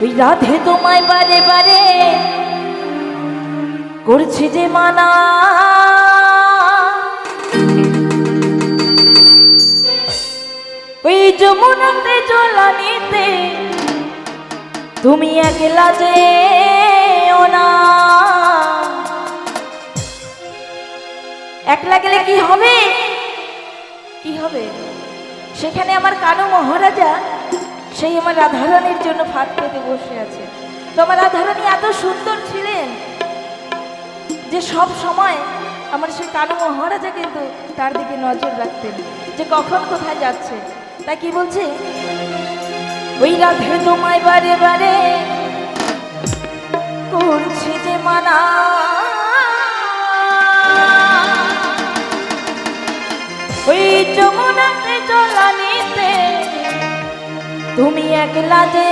ওই রাধে তোমায় বারে বারে করছি যে মানা, ওই যমুনাতে জলানিতে তুমি একলা যেও না। একলা গেলে কি হবে, কি হবে? সেখানে আমার কানু মহারাজা সেই আমার রাধারানীর জন্য ফাঁদ পেতে বসে আছে। তো আমার রাধারানী এত সুন্দর ছিলেন যে সব সময় আমার সেই কানু মহারাজা কিন্তু তার দিকে নজর রাখতেন যে কখন কোথায় যাচ্ছে। তাই কি বলছে, ওই রাধে তোমায় বারে বারে করছে যে মানা, ওই যমুনাতে জলানিতে তুমি একলা যে